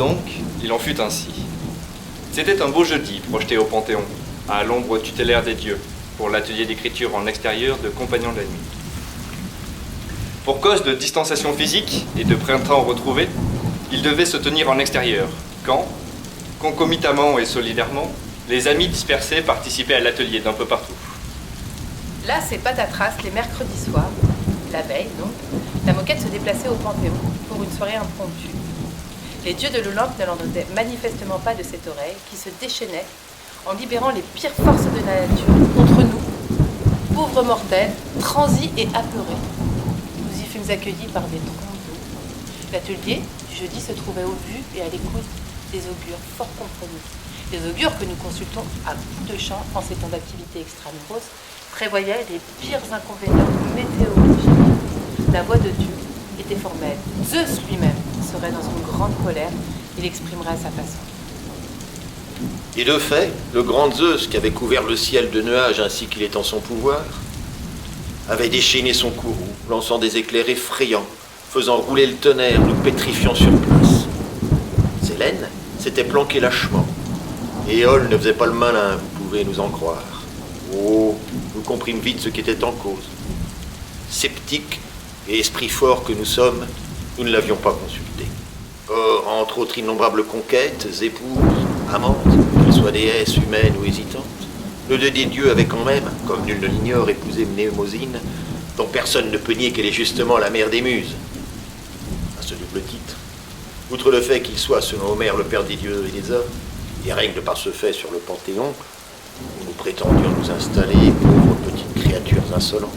donc, il en fut ainsi. C'était un beau jeudi, projeté au Panthéon, à l'ombre tutélaire des dieux, pour l'atelier d'écriture en extérieur de Compagnons de la Nuit. Pour cause de distanciation physique et de printemps retrouvé, il devait se tenir en extérieur, quand, concomitamment et solidairement, les amis dispersés participaient à l'atelier d'un peu partout. Là, c'est patatras les mercredis soirs, la veille donc, la moquette se déplaçait au Panthéon pour une soirée impromptue. Les dieux de l'Olympe ne l'entendaient manifestement pas de cette oreille qui se déchaînait en libérant les pires forces de la nature contre nous, pauvres mortels, transis et apeurés. Nous y fûmes accueillis par des trompes d'eau. L'atelier du jeudi se trouvait au vu et à l'écoute des augures fort compromis. Les augures que nous consultons à bout de champ en ces temps d'activité extramuros prévoyaient les pires inconvénients météorologiques. La voix de Dieu était formelle. Zeus lui-même serait dans une grande colère, il exprimerait à sa façon. Et de fait, le grand Zeus, qui avait couvert le ciel de nuages ainsi qu'il est en son pouvoir, avait déchaîné son courroux, lançant des éclairs effrayants, faisant rouler le tonnerre, nous pétrifiant sur place. Sélène s'était planqué lâchement. Et Éole ne faisait pas le malin, vous pouvez nous en croire. Oh, nous comprîmes vite ce qui était en cause. Sceptiques et esprits forts que nous sommes, nous ne l'avions pas consulté. Or, entre autres innombrables conquêtes, épouses, amantes, qu'elles soient déesses, humaines ou hésitantes, le dieu des dieux avait quand même, comme nul ne l'ignore, épousé Mnémosyne, dont personne ne peut nier qu'elle est justement la mère des muses. À ce double titre, outre le fait qu'il soit, selon Homère, le père des dieux et des hommes, et règne de par ce fait sur le Panthéon, où nous prétendions nous installer, pauvres petites créatures insolentes.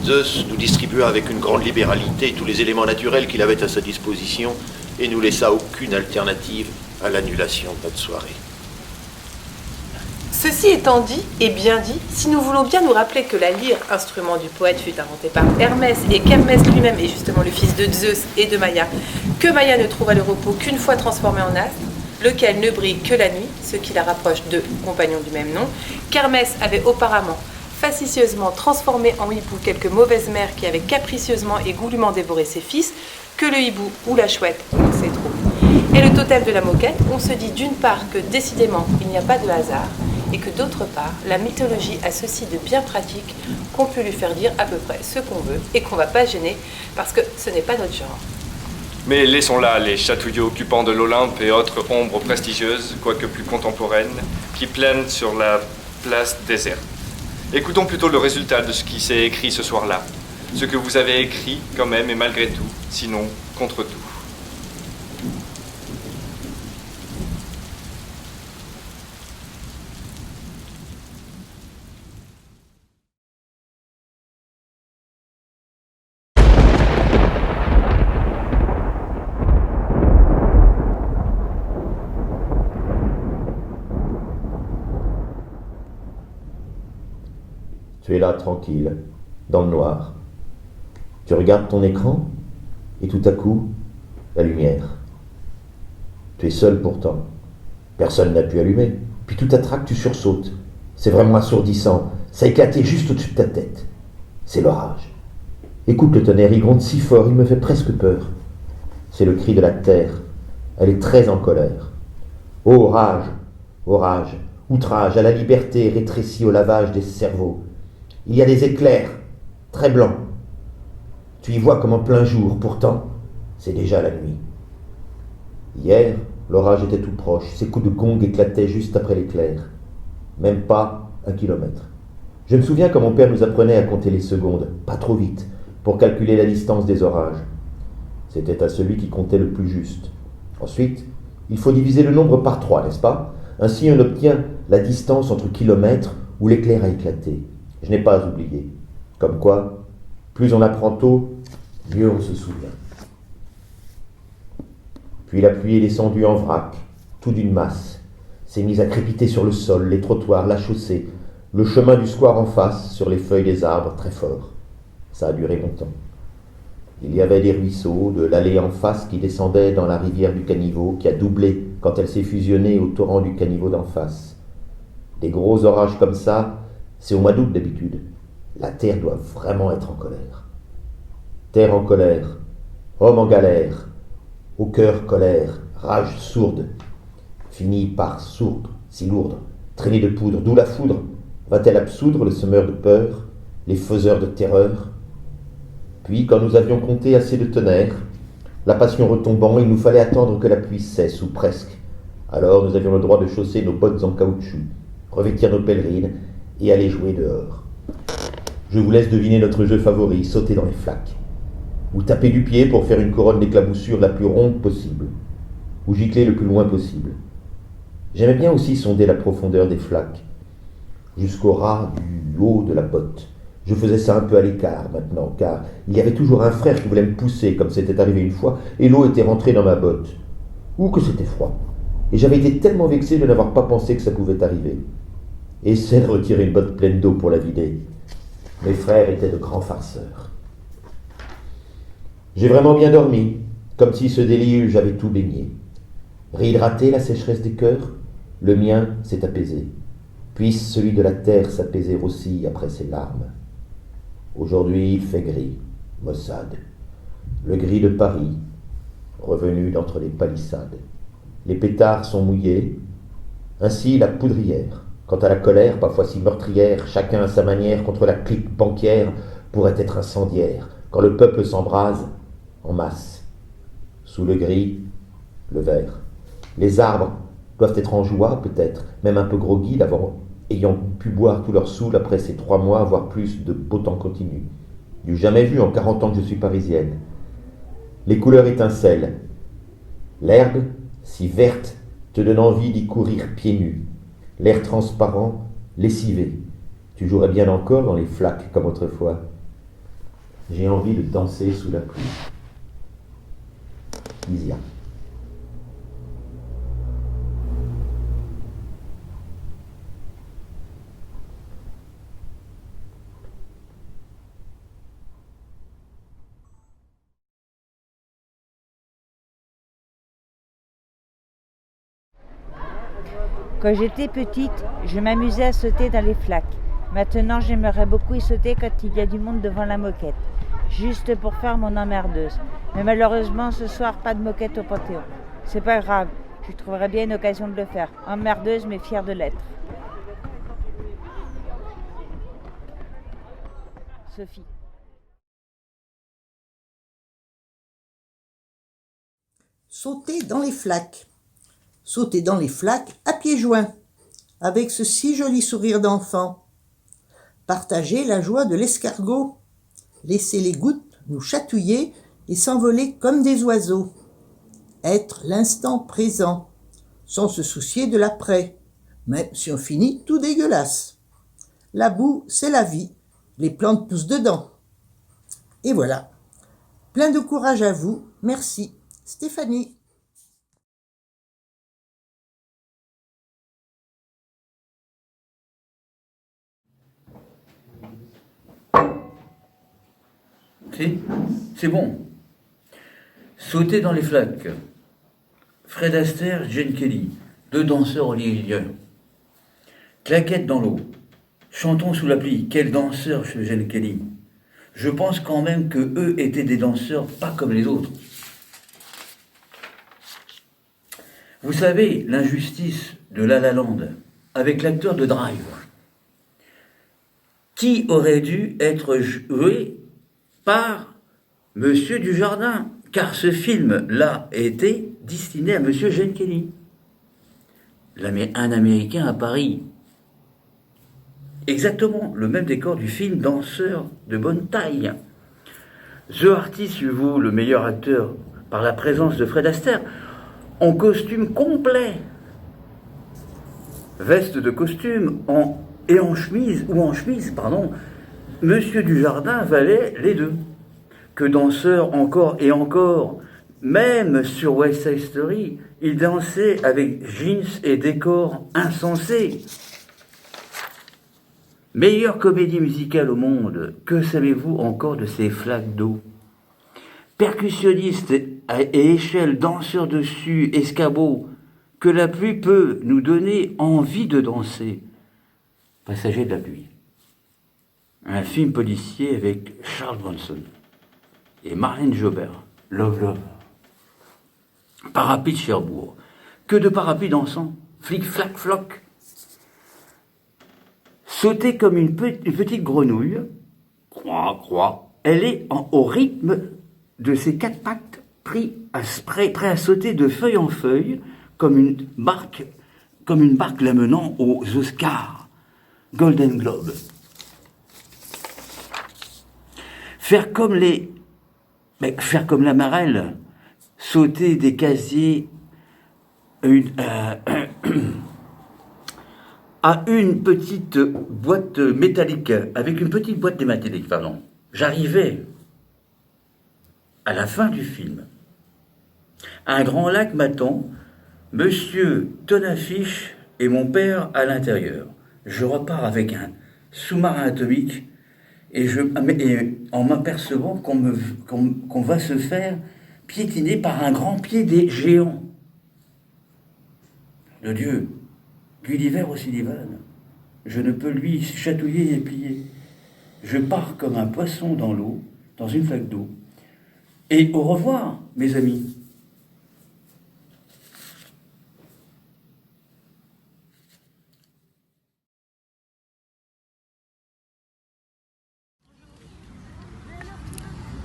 Zeus nous distribua avec une grande libéralité tous les éléments naturels qu'il avait à sa disposition et nous laissa aucune alternative à l'annulation de notre soirée. Ceci étant dit et bien dit, si nous voulons bien nous rappeler que la lyre, instrument du poète, fut inventée par Hermès et qu'Hermès lui-même est justement le fils de Zeus et de Maïa, que Maïa ne trouva le repos qu'une fois transformée en astre, lequel ne brille que la nuit, ce qui la rapproche de compagnons du même nom, qu'Hermès avait auparavant facétieusement transformé en hibou quelques mauvaises mères qui avaient capricieusement et goulûment dévoré ses fils, que le hibou ou la chouette, on sait trop. Et le totem de la moquette, on se dit d'une part que décidément il n'y a pas de hasard, et que d'autre part, la mythologie a ceci de bien pratique qu'on peut lui faire dire à peu près ce qu'on veut et qu'on ne va pas gêner parce que ce n'est pas notre genre. Mais laissons là les chatouillots occupants de l'Olympe et autres ombres prestigieuses, quoique plus contemporaines, qui planent sur la place déserte. Écoutons plutôt le résultat de ce qui s'est écrit ce soir-là. Ce que vous avez écrit, quand même, et malgré tout, sinon contre tout. Tu es là, tranquille, dans le noir. Tu regardes ton écran, et tout à coup, la lumière. Tu es seul pourtant. Personne n'a pu allumer. Puis tout à trac, tu sursautes. C'est vraiment assourdissant. Ça a éclaté juste au-dessus de ta tête. C'est l'orage. Écoute le tonnerre, il gronde si fort, il me fait presque peur. C'est le cri de la terre. Elle est très en colère. Ô rage, outrage à la liberté rétrécie au lavage des cerveaux. Il y a des éclairs, très blancs. Tu y vois comme en plein jour, pourtant, c'est déjà la nuit. Hier, l'orage était tout proche, ses coups de gong éclataient juste après l'éclair. Même pas 1 kilomètre. Je me souviens quand mon père nous apprenait à compter les secondes, pas trop vite, pour calculer la distance des orages. C'était à celui qui comptait le plus juste. Ensuite, il faut diviser le nombre par 3, n'est-ce pas? Ainsi, on obtient la distance entre kilomètres où l'éclair a éclaté. Je n'ai pas oublié. Comme quoi, plus on apprend tôt, mieux on se souvient. Puis la pluie est descendue en vrac, tout d'une masse, s'est mise à crépiter sur le sol, les trottoirs, la chaussée, le chemin du square en face, sur les feuilles des arbres, très fort. Ça a duré longtemps. Il y avait des ruisseaux, de l'allée en face qui descendait dans la rivière du caniveau, qui a doublé quand elle s'est fusionnée au torrent du caniveau d'en face. Des gros orages comme ça, c'est au mois d'août d'habitude. La terre doit vraiment être en colère. Terre en colère, homme en galère, au cœur colère, rage sourde, finit par sourde, si lourde, traînée de poudre, d'où la foudre, va-t-elle absoudre le semeur de peur, les faiseurs de terreur? Puis, quand nous avions compté assez de tonnerre, la passion retombant, il nous fallait attendre que la pluie cesse, ou presque. Alors nous avions le droit de chausser nos bottes en caoutchouc, revêtir nos pèlerines et aller jouer dehors. Je vous laisse deviner notre jeu favori, sauter dans les flaques. Ou taper du pied pour faire une couronne d'éclaboussure la plus ronde possible. Ou gicler le plus loin possible. J'aimais bien aussi sonder la profondeur des flaques, jusqu'au ras du haut de la botte. Je faisais ça un peu à l'écart maintenant, car il y avait toujours un frère qui voulait me pousser, comme c'était arrivé une fois, et l'eau était rentrée dans ma botte. Ou que c'était froid. Et j'avais été tellement vexé de n'avoir pas pensé que ça pouvait arriver. Essaie de retirer une botte pleine d'eau pour la vider. Mes frères étaient de grands farceurs. J'ai vraiment bien dormi, comme si ce déluge avait tout baigné. Réhydraté la sécheresse des cœurs, le mien s'est apaisé. Puisse celui de la terre s'apaiser aussi après ses larmes. Aujourd'hui il fait gris, maussade. Le gris de Paris, revenu d'entre les palissades. Les pétards sont mouillés, ainsi la poudrière. Quant à la colère, parfois si meurtrière, chacun à sa manière contre la clique banquière, pourrait être incendiaire, quand le peuple s'embrase en masse. Sous le gris, le vert. Les arbres doivent être en joie, peut-être, même un peu groggy, ayant pu boire tout leur saoul après ces 3 mois, voire plus de beau temps continu. Du jamais vu en 40 ans que je suis parisienne. Les couleurs étincellent. L'herbe, si verte, te donne envie d'y courir pieds nus. L'air transparent, lessivé. Tu jouerais bien encore dans les flaques comme autrefois. J'ai envie de danser sous la pluie. Isia. Quand j'étais petite, je m'amusais à sauter dans les flaques. Maintenant, j'aimerais beaucoup y sauter quand il y a du monde devant la moquette, juste pour faire mon emmerdeuse. Mais malheureusement, ce soir, pas de moquette au Panthéon. C'est pas grave, je trouverai bien une occasion de le faire. Emmerdeuse, mais fière de l'être. Sophie. Sauter dans les flaques. Sauter dans les flaques à pieds joints, avec ce si joli sourire d'enfant. Partager la joie de l'escargot. Laisser les gouttes nous chatouiller et s'envoler comme des oiseaux. Être l'instant présent, sans se soucier de l'après, même si on finit tout dégueulasse. La boue, c'est la vie, les plantes poussent dedans. Et voilà. Plein de courage à vous, merci. Stéphanie. Si, c'est bon. Sauter dans les flaques. Fred Astaire, Gene Kelly, 2 danseurs hollywoodiens. Claquette dans l'eau. Chantons sous la pluie. Quel danseur ce Gene Kelly. Je pense quand même que eux étaient des danseurs pas comme les autres. Vous savez, l'injustice de La La Land, avec l'acteur de Drive, qui aurait dû être joué par Monsieur Dujardin, car ce film-là était destiné à Monsieur Gene Kelly, un Américain à Paris. Exactement le même décor du film Danseur de bonne taille. The Artist lui vaut le meilleur acteur par la présence de Fred Astaire, en costume complet, veste de costume en chemise, Monsieur Dujardin valait les deux. Que danseur encore et encore, même sur West Side Story, il dansait avec jeans et décors insensés. Meilleure comédie musicale au monde, que savez-vous encore de ces flaques d'eau? Percussionniste et échelle, danseur dessus, escabeau, que la pluie peut nous donner envie de danser. Passager de la pluie. Un film policier avec Charles Bronson et Marlène Jobert, Love Love. Parapluie de Cherbourg. Que de parapluies dansant. Flic, flac, floc. Sauter comme une petite grenouille. Croix, croix. Elle est au rythme de ses 4 pattes, prêt à sauter de feuille en feuille, comme une barque l'amenant aux Oscars, Golden Globe. Faire comme la marelle, sauter des casiers à une petite boîte métallique, avec une petite boîte métallique, pardon. J'arrivais à la fin du film. Un grand lac m'attend, monsieur Tonaffiche et mon père à l'intérieur. Je repars avec un sous-marin atomique et en m'apercevant qu'on va se faire piétiner par un grand pied des géants. De Dieu, Gulliver au Sullivan, je ne peux lui chatouiller et plier. Je pars comme un poisson dans l'eau, dans une flaque d'eau. Et au revoir, mes amis.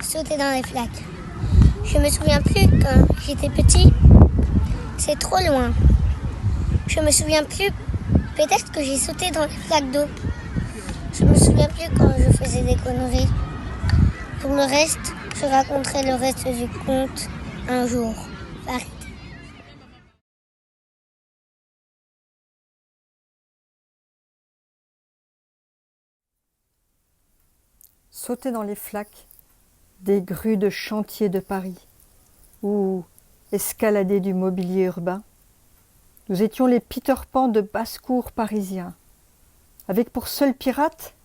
Sauter dans les flaques. Je me souviens plus quand j'étais petit. C'est trop loin. Je me souviens plus. Peut-être que j'ai sauté dans les flaques d'eau. Je me souviens plus quand je faisais des conneries. Pour le reste, je raconterai le reste du conte un jour. Farid. Sauter dans les flaques des grues de chantier de Paris ou escalader du mobilier urbain. Nous étions les Peter Pan de basse-cour parisiens, avec pour seul pirate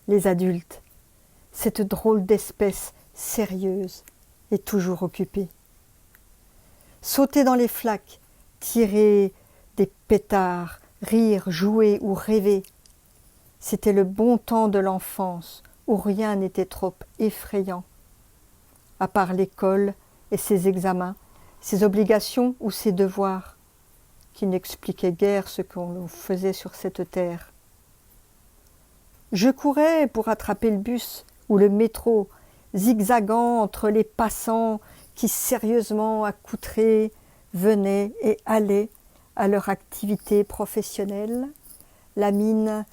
les adultes, cette drôle d'espèce sérieuse et toujours occupée. Sauter dans les flaques, tirer des pétards, rire, jouer ou rêver, c'était le bon temps de l'enfance où rien n'était trop effrayant, à part l'école et ses examens, ses obligations ou ses devoirs, qui n'expliquaient guère ce qu'on faisait sur cette terre. Je courais pour attraper le bus ou le métro, zigzagant entre les passants qui sérieusement accoutrés venaient et allaient à leur activité professionnelle, la mine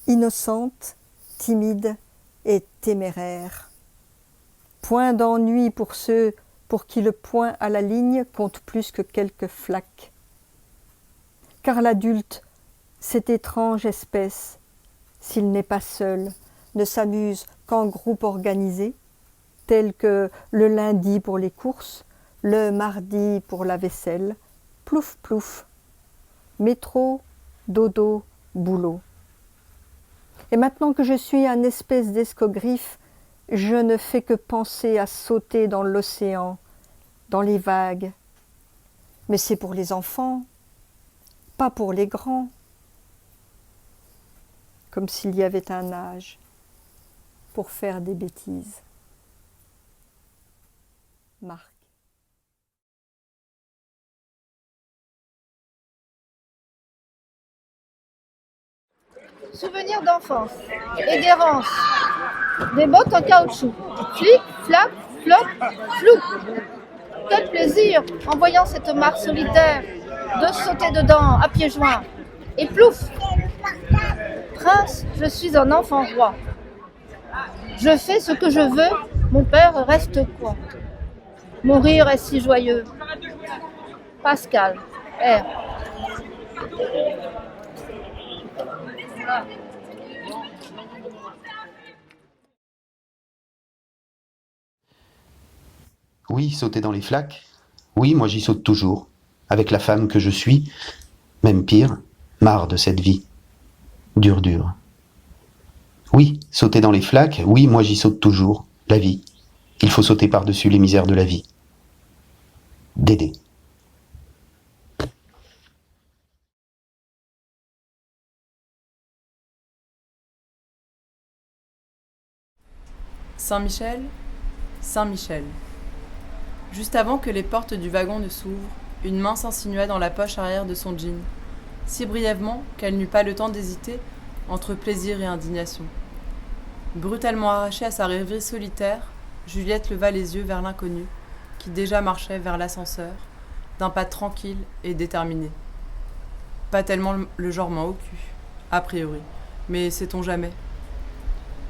innocente, timide et téméraire. Point d'ennui pour ceux pour qui le point à la ligne compte plus que quelques flaques. Car l'adulte, cette étrange espèce, s'il n'est pas seul, ne s'amuse qu'en groupe organisé, tel que le lundi pour les courses, le mardi pour la vaisselle, plouf plouf, métro, dodo, boulot. Et maintenant que je suis un espèce d'escogriffe, je ne fais que penser à sauter dans l'océan, dans les vagues. Mais c'est pour les enfants, pas pour les grands. Comme s'il y avait un âge pour faire des bêtises. Marc. Souvenirs d'enfance et d'errance, des bottes en caoutchouc, flic, flac, floc, flou. Quel plaisir, en voyant cette mare solitaire, de sauter dedans à pieds joints. Et plouf! Prince, je suis un enfant roi. Je fais ce que je veux, mon père reste quoi? Mon rire est si joyeux. Pascal, R. Oui, sauter dans les flaques. Oui, moi j'y saute toujours, avec la femme que je suis, même pire, marre de cette vie. Dur, dur. Oui, sauter dans les flaques, oui, moi j'y saute toujours, la vie. Il faut sauter par-dessus les misères de la vie. Dédé. Saint-Michel, Saint-Michel. Juste avant que les portes du wagon ne s'ouvrent, une main s'insinua dans la poche arrière de son jean, si brièvement qu'elle n'eut pas le temps d'hésiter entre plaisir et indignation. Brutalement arrachée à sa rêverie solitaire, Juliette leva les yeux vers l'inconnu, qui déjà marchait vers l'ascenseur, d'un pas tranquille et déterminé. Pas tellement le genre main au cul, a priori, mais sait-on jamais.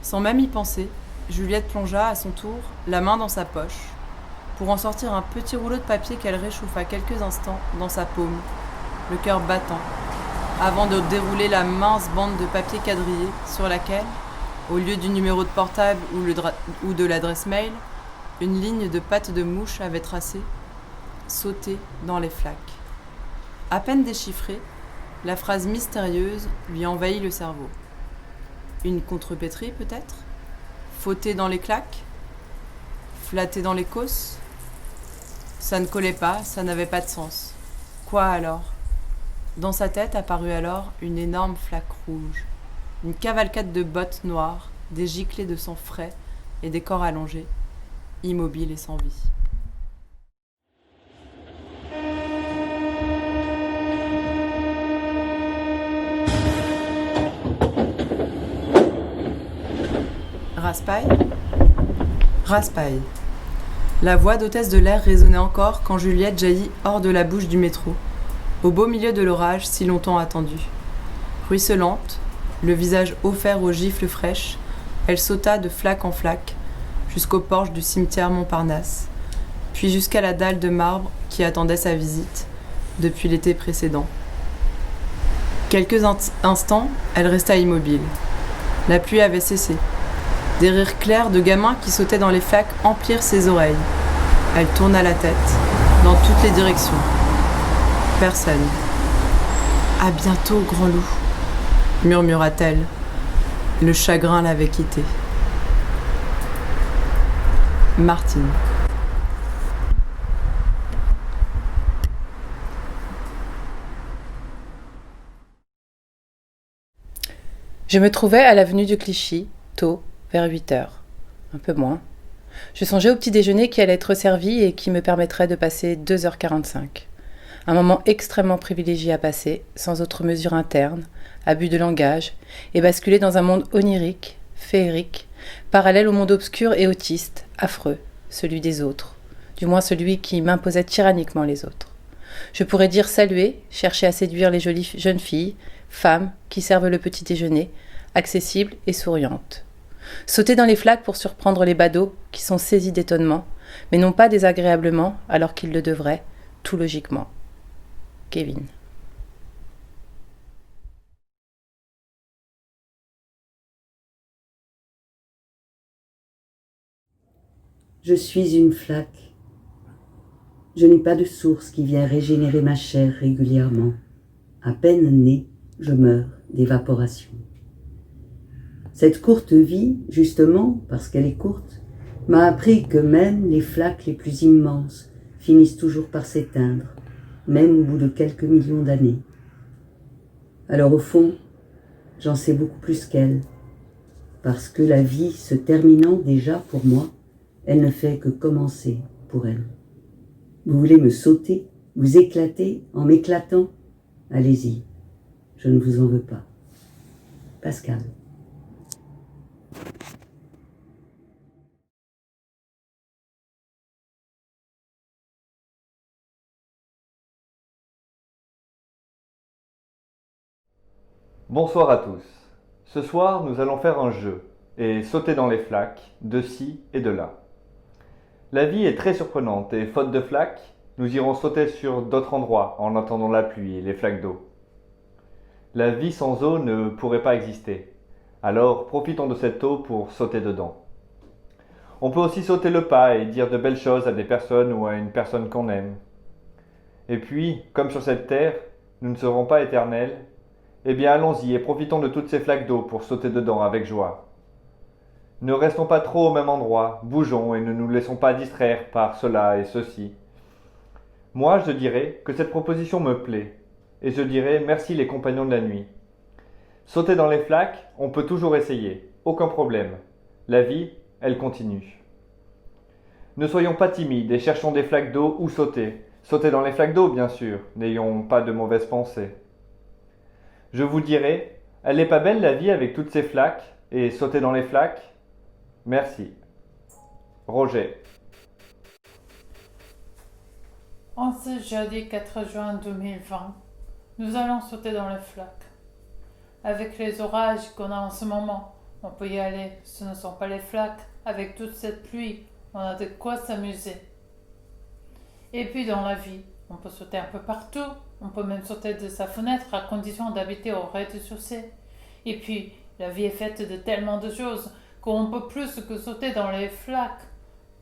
Sans même y penser, Juliette plongea à son tour la main dans sa poche, pour en sortir un petit rouleau de papier qu'elle réchauffa quelques instants dans sa paume, le cœur battant, avant de dérouler la mince bande de papier quadrillé sur laquelle, au lieu du numéro de portable ou de l'adresse mail, une ligne de pattes de mouche avait tracé « Sauter dans les flaques ». À peine déchiffrée, la phrase mystérieuse lui envahit le cerveau. Une contrepétrie peut-être ? Fauter dans les claques ? Flatter dans les causses ? Ça ne collait pas, ça n'avait pas de sens. Quoi alors ? Dans sa tête apparut alors une énorme flaque rouge, une cavalcade de bottes noires, des giclées de sang frais et des corps allongés, immobiles et sans vie. Raspail ? Raspail. La voix d'hôtesse de l'air résonnait encore quand Juliette jaillit hors de la bouche du métro, au beau milieu de l'orage si longtemps attendu. Ruisselante, le visage offert aux gifles fraîches, elle sauta de flaque en flaque jusqu'au porche du cimetière Montparnasse, puis jusqu'à la dalle de marbre qui attendait sa visite depuis l'été précédent. Quelques instants, elle resta immobile. La pluie avait cessé. Des rires clairs de gamins qui sautaient dans les flaques emplirent ses oreilles. Elle tourna la tête, dans toutes les directions. Personne. « À bientôt, grand loup !» murmura-t-elle. Le chagrin l'avait quittée. Martine. Je me trouvais à l'avenue du Clichy, tôt, vers 8 heures. Un peu moins. Je songeais au petit déjeuner qui allait être servi et qui me permettrait de passer 2h45. Un moment extrêmement privilégié à passer, sans autre mesure interne, abus de langage, et basculer dans un monde onirique, féerique, parallèle au monde obscur et autiste, affreux, celui des autres, du moins celui qui m'imposait tyranniquement les autres. Je pourrais dire saluer, chercher à séduire les jolies jeunes filles, femmes qui servent le petit déjeuner, accessibles et souriantes. Sauter dans les flaques pour surprendre les badauds qui sont saisis d'étonnement, mais non pas désagréablement alors qu'ils le devraient, tout logiquement. Kevin. Je suis une flaque. Je n'ai pas de source qui vient régénérer ma chair régulièrement. À peine née, je meurs d'évaporation. Cette courte vie, justement, parce qu'elle est courte, m'a appris que même les flaques les plus immenses finissent toujours par s'éteindre, même au bout de quelques millions d'années. Alors au fond, j'en sais beaucoup plus qu'elle, parce que la vie se terminant déjà pour moi, elle ne fait que commencer pour elle. Vous voulez me sauter, vous éclater en m'éclatant ? Allez-y, je ne vous en veux pas. Pascal. Bonsoir à tous. Ce soir, nous allons faire un jeu et sauter dans les flaques, de ci et de là. La vie est très surprenante et faute de flaques, nous irons sauter sur d'autres endroits en attendant la pluie et les flaques d'eau. La vie sans eau ne pourrait pas exister, alors profitons de cette eau pour sauter dedans. On peut aussi sauter le pas et dire de belles choses à des personnes ou à une personne qu'on aime. Et puis, comme sur cette terre, nous ne serons pas éternels, eh bien allons-y et profitons de toutes ces flaques d'eau pour sauter dedans avec joie. Ne restons pas trop au même endroit, bougeons et ne nous laissons pas distraire par cela et ceci. Moi, je dirais que cette proposition me plaît, et je dirais merci les compagnons de la nuit. Sauter dans les flaques, on peut toujours essayer, aucun problème. La vie, elle continue. Ne soyons pas timides et cherchons des flaques d'eau où sauter. Sauter dans les flaques d'eau, bien sûr, n'ayons pas de mauvaises pensées. Je vous dirai, elle n'est pas belle la vie avec toutes ces flaques, et sauter dans les flaques? Merci. Roger. En ce jeudi 4 juin 2020, nous allons sauter dans les flaques. Avec les orages qu'on a en ce moment, on peut y aller, ce ne sont pas les flaques. Avec toute cette pluie, on a de quoi s'amuser. Et puis dans la vie, on peut sauter un peu partout, on peut même sauter de sa fenêtre à condition d'habiter au rez-de-chaussée. Et puis, la vie est faite de tellement de choses qu'on peut plus que sauter dans les flaques.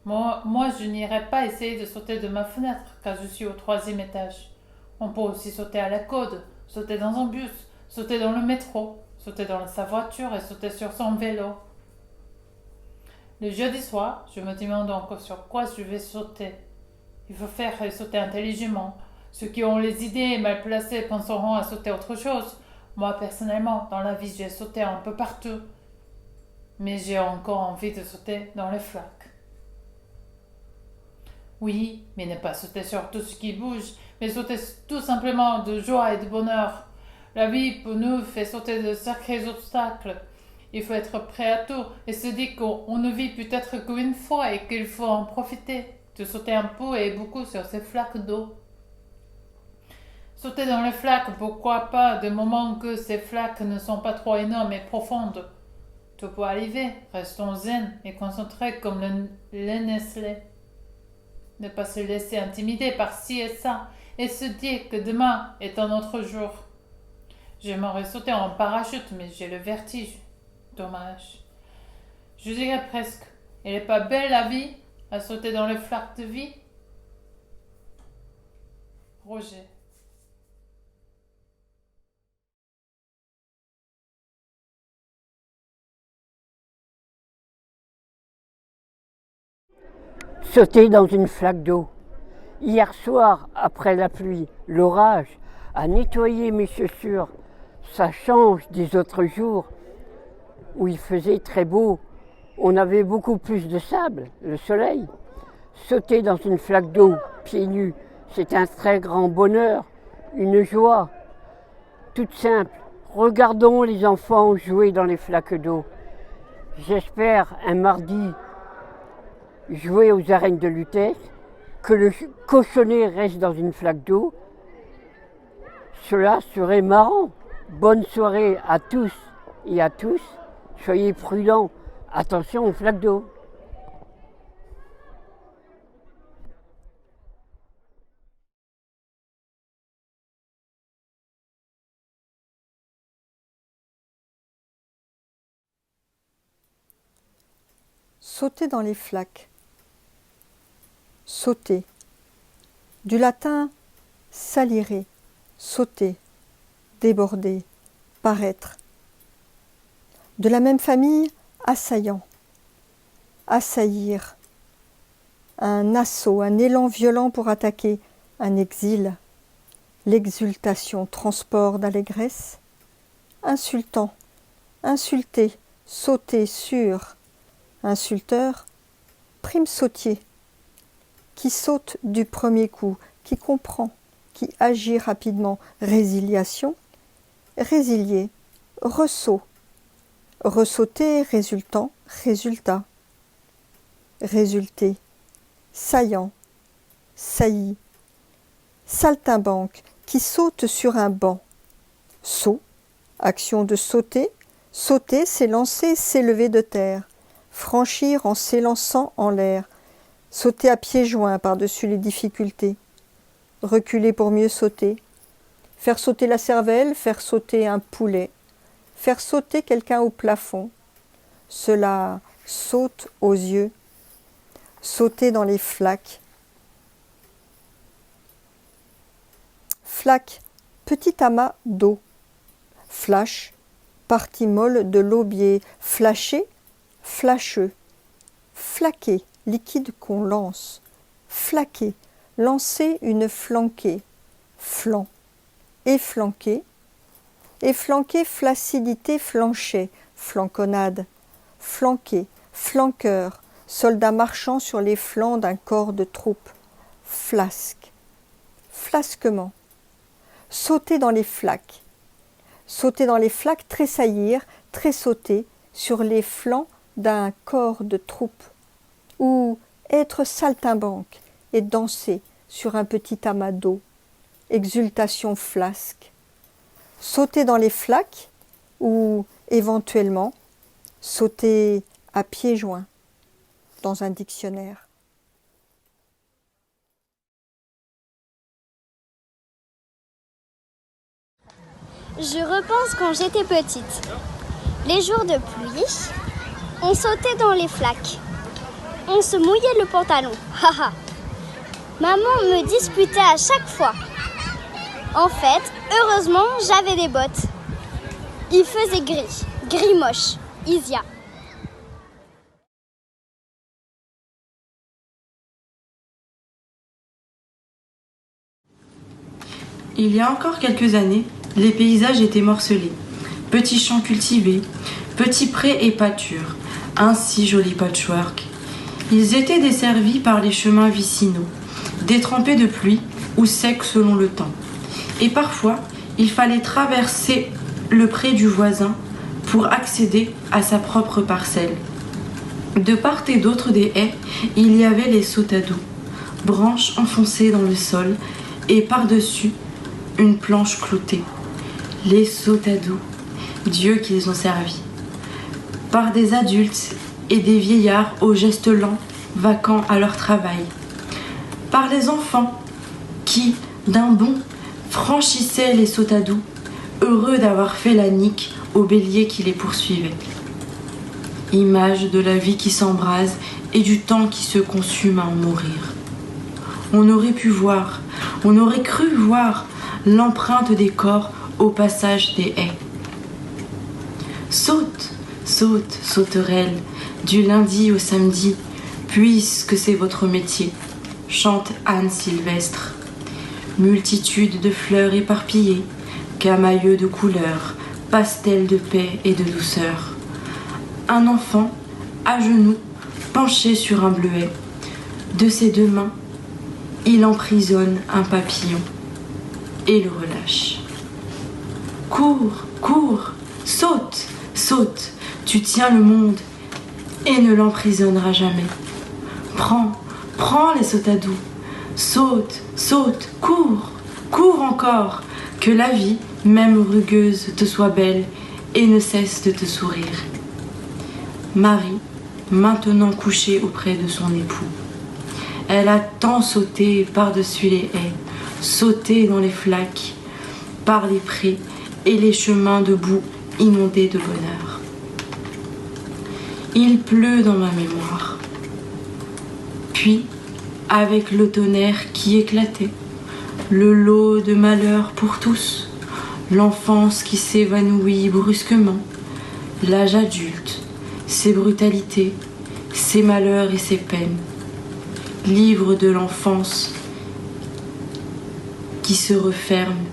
Moi, je n'irai pas essayer de sauter de ma fenêtre, car je suis au 3e étage. On peut aussi sauter à la côte, sauter dans un bus, sauter dans le métro, sauter dans sa voiture et sauter sur son vélo. Le jeudi soir, je me demande encore sur quoi je vais sauter. Il faut faire sauter intelligemment. Ceux qui ont les idées mal placées penseront à sauter autre chose. Moi, personnellement, dans la vie, j'ai sauté un peu partout. Mais j'ai encore envie de sauter dans les flaques. Oui, mais ne pas sauter sur tout ce qui bouge, mais sauter tout simplement de joie et de bonheur. La vie, pour nous, fait sauter de sacrés obstacles. Il faut être prêt à tout et se dire qu'on ne vit peut-être qu'une fois et qu'il faut en profiter. De sauter un peu et beaucoup sur ces flaques d'eau. Sauter dans les flaques, pourquoi pas, de moment que ces flaques ne sont pas trop énormes et profondes. Tout peut arriver, restons zen et concentrés comme le Nestlé. Ne pas se laisser intimider par ci et ça, et se dire que demain est un autre jour. J'aimerais sauter en parachute, mais j'ai le vertige. Dommage. Je dirais presque, elle n'est pas belle la vie, à sauter dans les flaques de vie? Roger. Sauter dans une flaque d'eau. Hier soir, après la pluie, l'orage a nettoyé mes chaussures. Ça change des autres jours où il faisait très beau. On avait beaucoup plus de sable, le soleil. Sauter dans une flaque d'eau, pieds nus, c'est un très grand bonheur, une joie. Toute simple. Regardons les enfants jouer dans les flaques d'eau. J'espère un mardi jouer aux arènes de Lutèce, que le cochonnet reste dans une flaque d'eau. Cela serait marrant. Bonne soirée à tous et à tous. Soyez prudents. Attention aux flaques d'eau. Sauter dans les flaques. Sauter. Du latin salire, sauter, déborder, paraître. De la même famille, assaillant, assaillir. Un assaut, un élan violent pour attaquer, un exil. L'exultation, transport d'allégresse. Insultant, insulter, sauter sur. Insulteur, prime sautier, qui saute du premier coup, qui comprend, qui agit rapidement. Résiliation, résilier, ressaut, ressauter, résultant, résultat. Résulter, saillant, saillie. Saltimbanque, qui saute sur un banc. Saut, action de sauter. Sauter, s'élancer, s'élever de terre. Franchir en s'élançant en l'air, sauter à pieds joints par-dessus les difficultés, reculer pour mieux sauter, faire sauter la cervelle, faire sauter un poulet, faire sauter quelqu'un au plafond. Cela saute aux yeux, sauter dans les flaques. Flaque, petit amas d'eau. Flash, partie molle de l'aubier. Flasher, flasheux. Flaquer, liquide qu'on lance. Flaquer, lancer une flanquée. Flanc, efflanquer. Efflanquer, flaccidité, flanchet. Flanconnade. Flanquer, flanqueur. soldats marchant sur les flancs d'un corps de troupe. Flasque, flasquement. Sauter dans les flaques. Sauter dans les flaques, tressaillir, tressauter sur les flancs d'un corps de troupe. Ou être saltimbanque et danser sur un petit amas d'eau. Exultation flasque. Sauter dans les flaques ou, éventuellement, sauter à pieds joints dans un dictionnaire. Je repense quand j'étais petite. Les jours de pluie, on sautait dans les flaques. On se mouillait le pantalon. Haha. Maman me disputait à chaque fois. En fait, heureusement, j'avais des bottes. Il faisait gris moche, Isia. Il y a encore quelques années, les paysages étaient morcelés. Petits champs cultivés, petits prés et pâtures, un si joli patchwork. Ils étaient desservis par les chemins vicinaux, détrempés de pluie ou secs selon le temps. Et parfois, il fallait traverser le pré du voisin pour accéder à sa propre parcelle. De part et d'autre des haies, il y avait les sautadous, branches enfoncées dans le sol et par-dessus, une planche cloutée. Les sautadous, Dieu qu'ils ont servi. Par des adultes et des vieillards aux gestes lents, vaquant à leur travail. Par les enfants qui, d'un bond, franchissaient les sautadous, heureux d'avoir fait la nique au bélier qui les poursuivait. Image de la vie qui s'embrase et du temps qui se consume à en mourir. On aurait pu voir, on aurait cru voir l'empreinte des corps au passage des haies. Saute, saute, sauterelle, du lundi au samedi, puisque c'est votre métier, chante Anne Sylvestre. Multitude de fleurs éparpillées, camailleux de couleurs, pastels de paix et de douceur. Un enfant, à genoux, penché sur un bleuet. De ses deux mains, il emprisonne un papillon et le relâche. Cours, cours, saute, saute, tu tiens le monde et ne l'emprisonnera jamais. Prends, prends les sautadous, saute, saute, cours, cours encore, que la vie, même rugueuse, te soit belle et ne cesse de te sourire. Marie, maintenant couchée auprès de son époux, elle a tant sauté par-dessus les haies, sauté dans les flaques, par les prés et les chemins de boue inondés de bonheur. Il pleut dans ma mémoire. Puis, avec le tonnerre qui éclatait, le lot de malheur pour tous, l'enfance qui s'évanouit brusquement, l'âge adulte, ses brutalités, ses malheurs et ses peines, livre de l'enfance qui se referme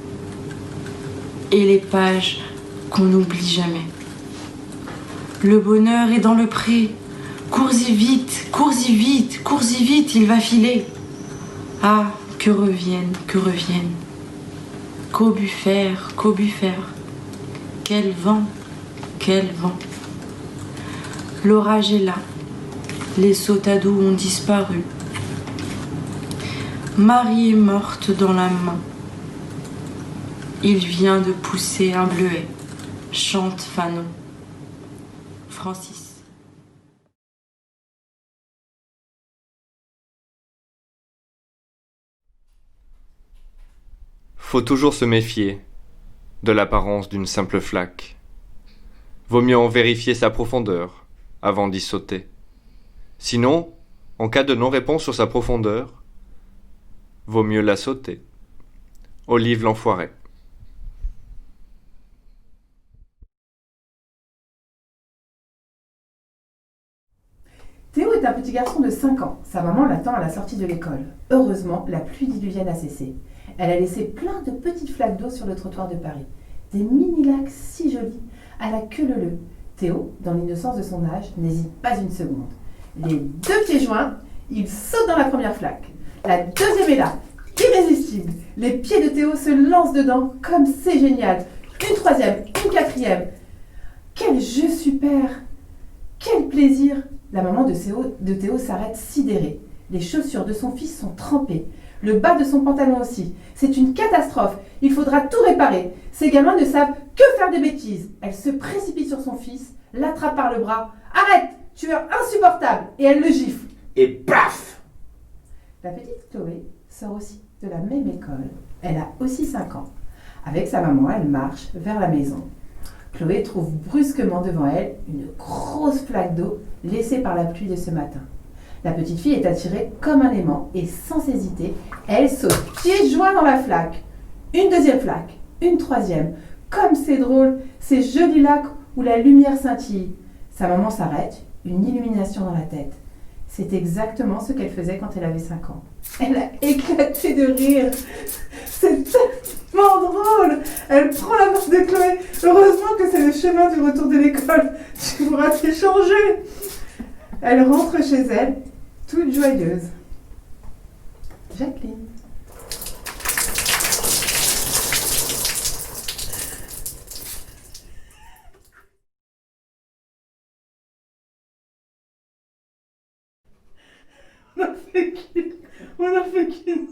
et les pages qu'on n'oublie jamais. Le bonheur est dans le pré. Cours-y vite, cours-y vite, cours-y vite, il va filer. Ah, que revienne, que revienne. Qu'Aubufert, qu'Aubufert. Quel vent, quel vent. L'orage est là. Les sautadous ont disparu. Marie est morte dans la main. Il vient de pousser un bleuet. Chante Fanon. Francis. Faut toujours se méfier de l'apparence d'une simple flaque. Vaut mieux en vérifier sa profondeur avant d'y sauter. Sinon, en cas de non-réponse sur sa profondeur, vaut mieux la sauter. Olive l'Enfoiré. Théo est un petit garçon de 5 ans. Sa maman l'attend à la sortie de l'école. Heureusement, la pluie diluvienne a cessé. Elle a laissé plein de petites flaques d'eau sur le trottoir de Paris. Des mini-lacs si jolis, à la queue leu-leu. Théo, dans l'innocence de son âge, n'hésite pas une seconde. Les deux pieds joints, il saute dans la première flaque. La deuxième est là, irrésistible. Les pieds de Théo se lancent dedans, comme c'est génial. Une troisième, une quatrième. Quel jeu super! Quel plaisir! La maman de Théo s'arrête sidérée. Les chaussures de son fils sont trempées. Le bas de son pantalon aussi. C'est une catastrophe. Il faudra tout réparer. Ces gamins ne savent que faire des bêtises. Elle se précipite sur son fils, l'attrape par le bras. Arrête! Tu es insupportable! Et elle le gifle. Et paf! La petite Chloé sort aussi de la même école. Elle a aussi 5 ans. Avec sa maman, elle marche vers la maison. Chloé trouve brusquement devant elle une grosse flaque d'eau laissée par la pluie de ce matin. La petite fille est attirée comme un aimant et sans hésiter, elle saute pieds joints dans la flaque. Une deuxième flaque, une troisième. Comme c'est drôle, ces jolis lacs où la lumière scintille. Sa maman s'arrête, une illumination dans la tête. C'est exactement ce qu'elle faisait quand elle avait 5 ans. Elle a éclaté de rire. C'est tellement drôle. Elle prend la main de Chloé. Heureusement que c'est le chemin du retour de l'école. Tu pourras t'échanger. Elle rentre chez elle, toute joyeuse. Jacqueline. On a fait qu'une.